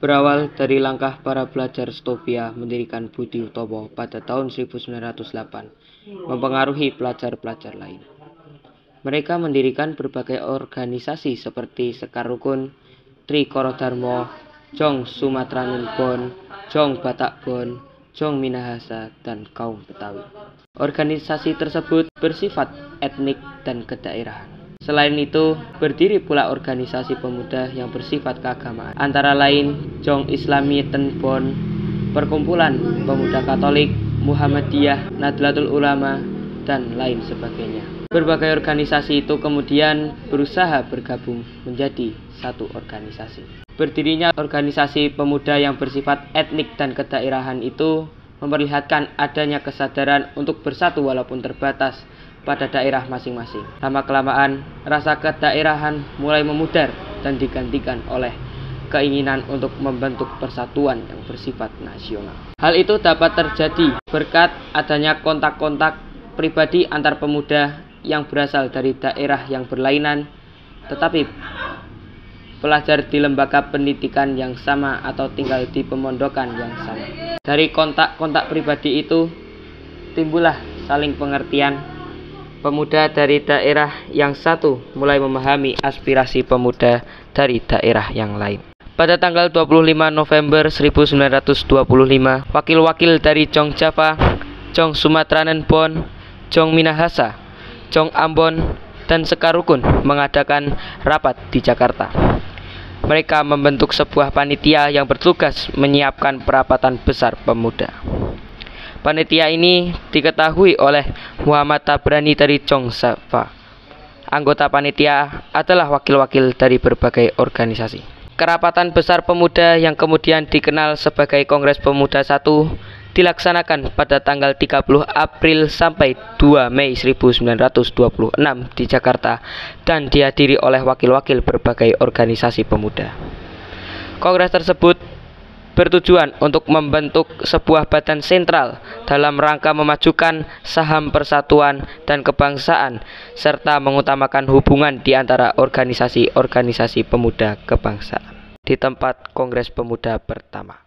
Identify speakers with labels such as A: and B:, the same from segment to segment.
A: Berawal dari langkah para pelajar Stovia mendirikan Budi Utomo pada tahun 1908, mempengaruhi pelajar-pelajar lain. Mereka mendirikan berbagai organisasi seperti Sekar Rukun, Tri Korodharmo, Jong Sumatranun Bon, Jong Batak Bon, Jong Minahasa, dan Kaum Betawi. Organisasi tersebut bersifat etnik dan kedaerahan. Selain itu, berdiri pula organisasi pemuda yang bersifat keagamaan, antara lain Jong Islamiyeten Bon, Perkumpulan Pemuda Katolik, Muhammadiyah, Nahdlatul Ulama, dan lain sebagainya. Berbagai organisasi itu kemudian berusaha bergabung menjadi satu organisasi. Berdirinya organisasi pemuda yang bersifat etnik dan kedaerahan itu memperlihatkan adanya kesadaran untuk bersatu walaupun terbatas pada daerah masing-masing. Lama-kelamaan, rasa kedaerahan mulai memudar dan digantikan oleh keinginan untuk membentuk persatuan yang bersifat nasional. Hal itu dapat terjadi berkat adanya kontak-kontak pribadi antar pemuda yang berasal dari daerah yang berlainan, tetapi pelajar di lembaga pendidikan yang sama atau tinggal di pemondokan yang sama. Dari kontak-kontak pribadi itu timbullah saling pengertian. Pemuda dari daerah yang satu mulai memahami aspirasi pemuda dari daerah yang lain. Pada tanggal 25 November 1925, wakil-wakil dari Jong Java, Jong Sumatranun Bon, Jong Minahasa, Jong Ambon, dan Sekar Rukun mengadakan rapat di Jakarta. Mereka membentuk sebuah panitia yang bertugas menyiapkan perapatan besar pemuda. Panitia ini diketahui oleh Muhammad Tabrani dari Jong Java. Anggota panitia adalah wakil-wakil dari berbagai organisasi. Kerapatan besar pemuda yang kemudian dikenal sebagai Kongres Pemuda I dilaksanakan pada tanggal 30 April sampai 2 Mei 1926 di Jakarta dan dihadiri oleh wakil-wakil berbagai organisasi pemuda. Kongres tersebut bertujuan untuk membentuk sebuah badan sentral dalam rangka memajukan saham persatuan dan kebangsaan serta mengutamakan hubungan di antara organisasi-organisasi pemuda kebangsaan di tempat Kongres Pemuda pertama.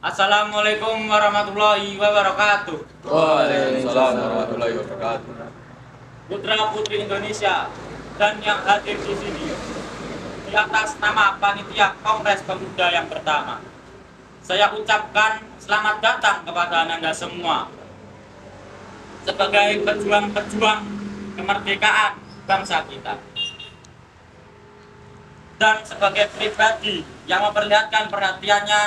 B: Assalamualaikum warahmatullahi wabarakatuh.
C: Waalaikumsalam warahmatullahi wabarakatuh.
B: Putra-putri Indonesia dan yang hadir di sini di atas nama Panitia Kongres Pemuda yang pertama, saya ucapkan selamat datang kepada Anda semua sebagai pejuang-pejuang kemerdekaan bangsa kita dan sebagai pribadi yang memperlihatkan perhatiannya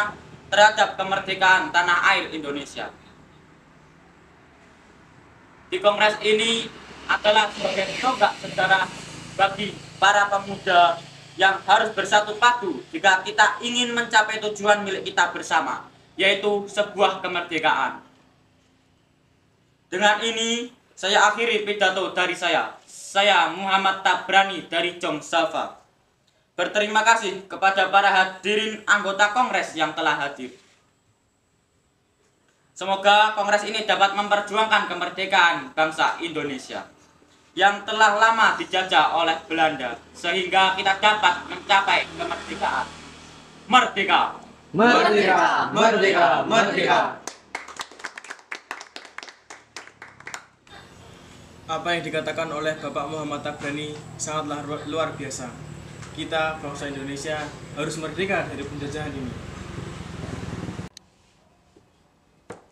B: terhadap kemerdekaan tanah air Indonesia. Di kongres ini adalah sebagai tonggak sejarah bagi para pemuda yang harus bersatu padu jika kita ingin mencapai tujuan milik kita bersama, yaitu sebuah kemerdekaan. Dengan ini, saya akhiri pidato dari saya. Saya Muhammad Tabrani dari Jong Java. Berterima kasih kepada para hadirin anggota kongres yang telah hadir. Semoga kongres ini dapat memperjuangkan kemerdekaan bangsa Indonesia yang telah lama dijajah oleh Belanda sehingga kita dapat mencapai kemerdekaan. Merdeka!
C: Merdeka! Merdeka! Merdeka!
D: Apa yang dikatakan oleh Bapak Muhammad Tabrani sangatlah luar biasa. Kita, bangsa Indonesia, harus merdeka dari penjajahan ini.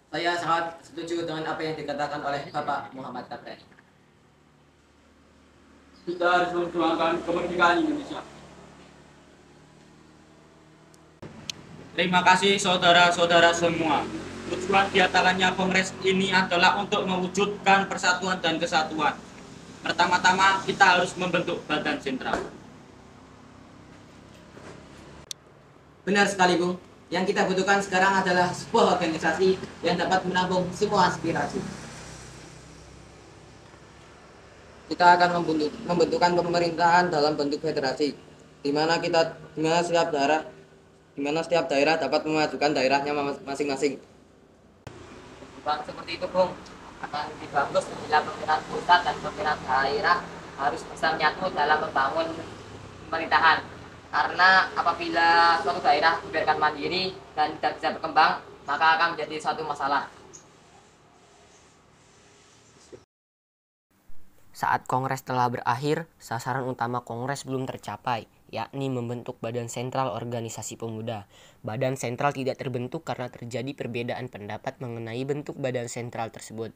E: Saya sangat setuju dengan apa yang dikatakan oleh Bapak Muhammad Tabrani.
B: Kita harus memperjuangkan kemerdekaan Indonesia. Terima kasih saudara-saudara semua. Tujuan diantaranya kongres ini adalah untuk mewujudkan persatuan dan kesatuan. Pertama-tama kita harus membentuk badan sentral.
E: Benar sekali, Bung. Yang kita butuhkan sekarang adalah sebuah organisasi yang dapat menampung semua aspirasi. Kita akan membentukkan pemerintahan dalam bentuk federasi, di mana setiap daerah dapat memajukan daerahnya masing-masing.
F: Bang, seperti itu, Bung. Akan lebih bagus bila pimpinan pusat dan pimpinan daerah harus bisa menyatu dalam membangun pemerintahan. Karena apabila suatu daerah dibiarkan mandiri dan tidak bisa berkembang, maka akan menjadi suatu masalah.
A: Saat kongres telah berakhir, sasaran utama kongres belum tercapai, yakni membentuk Badan Sentral Organisasi Pemuda. Badan Sentral tidak terbentuk karena terjadi perbedaan pendapat mengenai bentuk Badan Sentral tersebut.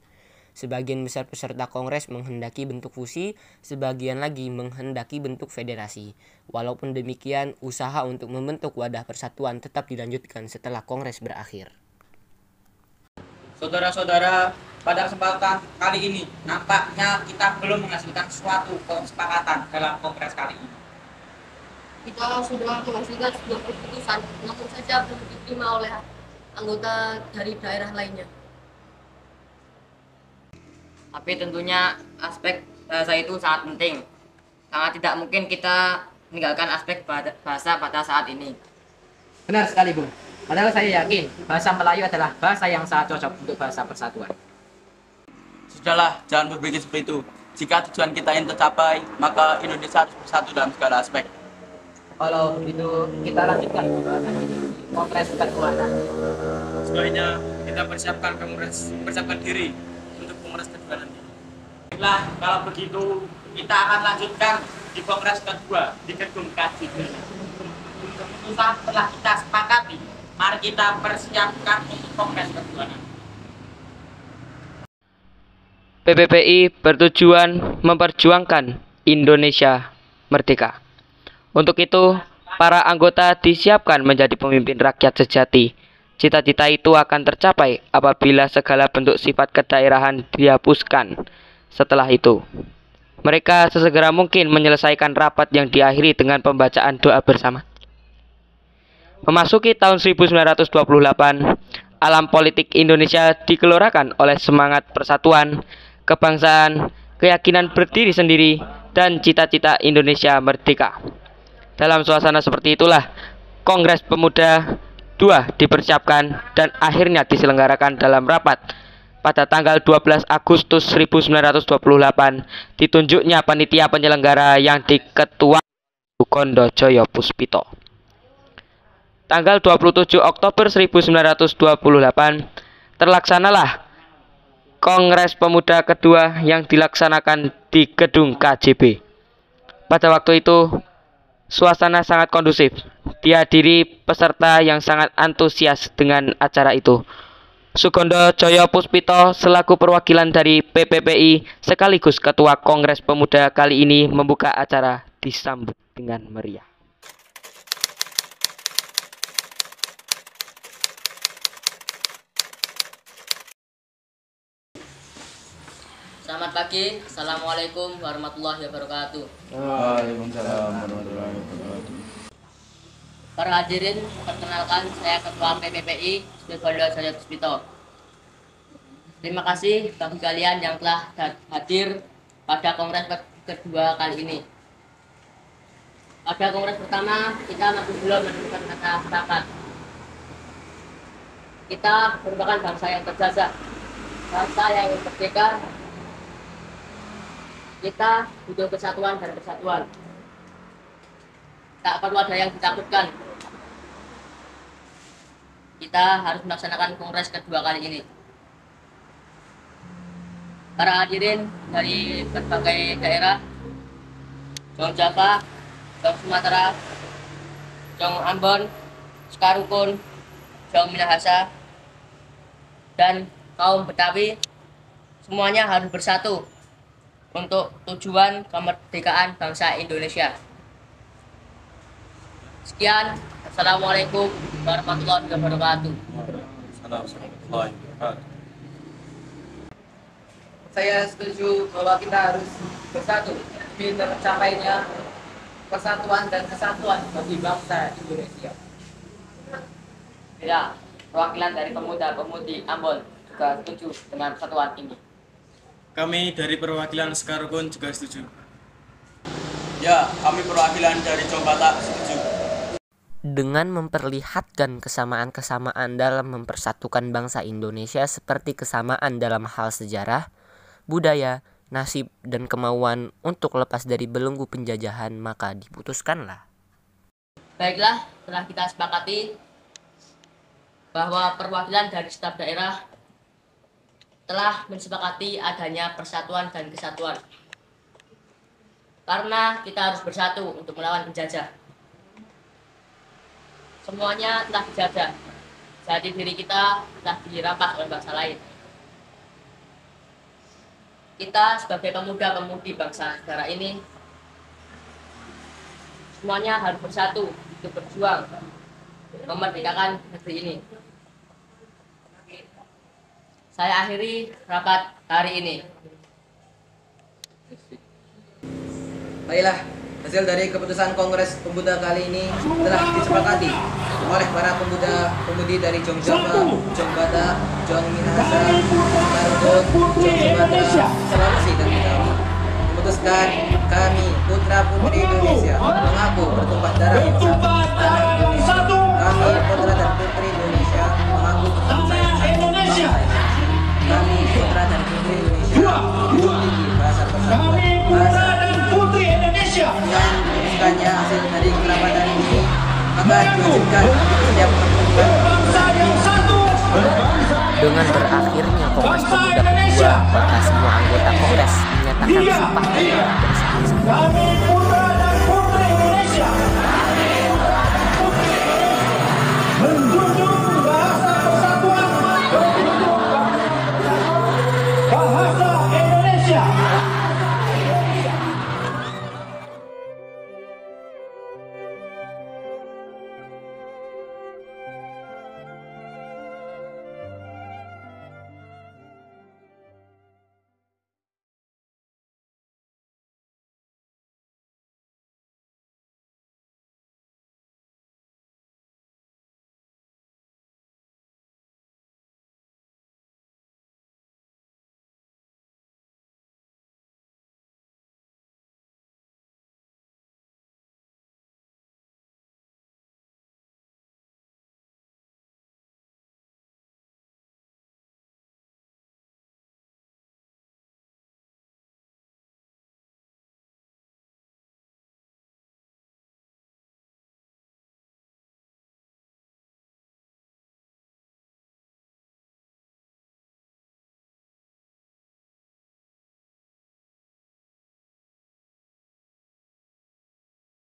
A: Sebagian besar peserta kongres menghendaki bentuk fusi, sebagian lagi menghendaki bentuk federasi. Walaupun demikian, usaha untuk membentuk wadah persatuan tetap dilanjutkan setelah kongres berakhir.
B: Saudara-saudara, pada kesempatan kali ini nampaknya kita belum menghasilkan suatu kesepakatan dalam kongres kali ini.
G: Kita sudah menghasilkan sebuah keputusan, namun saja belum diterima oleh anggota dari daerah lainnya.
F: Tapi tentunya aspek bahasa itu sangat penting. Sangat tidak mungkin kita meninggalkan aspek bahasa pada saat ini.
E: Benar sekali, Bung. Padahal saya yakin bahasa Melayu adalah bahasa yang sangat cocok untuk bahasa persatuan.
C: Sudahlah, jangan berpikir seperti itu. Jika tujuan kita ingin tercapai, maka Indonesia harus bersatu dalam segala aspek.
E: Kalau begitu, kita lanjutkan pembahasan ini di kongres kedua.
D: Sebaiknya kita persiapkan diri untuk kongres kedua nanti.
B: Baiklah, kalau begitu kita akan lanjutkan di kongres kedua di gedung KJB. Untuk keputusan telah kita sepakati, mari kita persiapkan untuk kongres kedua nanti.
A: PPPI bertujuan memperjuangkan Indonesia merdeka. Untuk itu, para anggota disiapkan menjadi pemimpin rakyat sejati. Cita-cita itu akan tercapai apabila segala bentuk sifat kedaerahan dihapuskan. Setelah itu, mereka sesegera mungkin menyelesaikan rapat yang diakhiri dengan pembacaan doa bersama. Memasuki tahun 1928, alam politik Indonesia digelorakan oleh semangat persatuan, kebangsaan, keyakinan berdiri sendiri, dan cita-cita Indonesia merdeka. Dalam suasana seperti itulah, Kongres Pemuda II dipersiapkan dan akhirnya diselenggarakan dalam rapat. Pada tanggal 12 Agustus 1928, ditunjuknya panitia penyelenggara yang diketuai Sukondo Joyo Puspito. Tanggal 27 Oktober 1928, terlaksanalah Kongres Pemuda kedua yang dilaksanakan di gedung KJB. Pada waktu itu, suasana sangat kondusif, dihadiri peserta yang sangat antusias dengan acara itu. Sukondo Joyo Puspito selaku perwakilan dari PPPI sekaligus Ketua Kongres Pemuda kali ini membuka acara disambut dengan meriah.
F: Selamat pagi, Assalamualaikum warahmatullahi wabarakatuh.
C: Waalaikumsalam warahmatullahi wabarakatuh.
F: Para hadirin, perkenalkan saya Ketua PPPI Sukondo Joyo Puspito. Terima kasih bagi kalian yang telah hadir pada kongres kedua kali ini. Pada kongres pertama, kita masih belum menemukan kata sepakat. Kita merupakan bangsa yang terjajah, bangsa yang merdeka. Kita butuh kesatuan dan persatuan. Tak perlu ada yang ditakutkan. Kita harus melaksanakan kongres kedua kali ini. Para hadirin dari berbagai daerah, Jong Java, Jong Sumatera, Jong Ambon, Sekarukun, Jong Minahasa, dan kaum Betawi, semuanya harus bersatu untuk tujuan kemerdekaan bangsa Indonesia. Sekian, Assalamualaikum warahmatullahi wabarakatuh.
E: Saya setuju bahwa kita harus bersatu demi tercapainya persatuan dan kesatuan bagi bangsa Indonesia.
F: Ya, perwakilan dari pemuda-pemudi Ambon juga setuju dengan persatuan ini.
D: Kami dari perwakilan Sekarukun juga setuju.
C: Ya, kami perwakilan dari Jawa Batak setuju.
A: Dengan memperlihatkan kesamaan-kesamaan dalam mempersatukan bangsa Indonesia seperti kesamaan dalam hal sejarah, budaya, nasib dan kemauan untuk lepas dari belenggu penjajahan, maka diputuskanlah.
F: Baiklah, telah kita sepakati bahwa perwakilan dari staf daerah telah mensepakati adanya persatuan dan kesatuan. Karena kita harus bersatu untuk melawan penjajah. Semuanya telah dijajah. Jati diri kita telah dirampas oleh bangsa lain. Kita sebagai pemuda-pemudi bangsa negara ini semuanya harus bersatu untuk berjuang memerdekakan negeri ini. Saya akhiri rapat hari ini.
E: Baiklah, hasil dari keputusan Kongres Pemuda kali ini telah disepakati oleh para pemuda-pemudi dari Jongjava, Jongbata, Jongminahasa, Tarubut, Jongbata, Sulawesi dan Betawi memutuskan kami putra-putri Indonesia mengaku bertumpah darah yang satu tanah Indonesia. Kami putra dan putri Indonesia mengaku bertumpah sayang satu bangsa Indonesia. Kami putra dan putri Indonesia hidup tinggi bahasa persatuan bahasa dengan diputuskannya hasil dari kerabatan ini, maka diwajibkan setiap perempuan
A: Dengan berakhirnya Kongres Pemuda kedua, maka semua anggota Kongres menyatakan sumpah bersama-sama.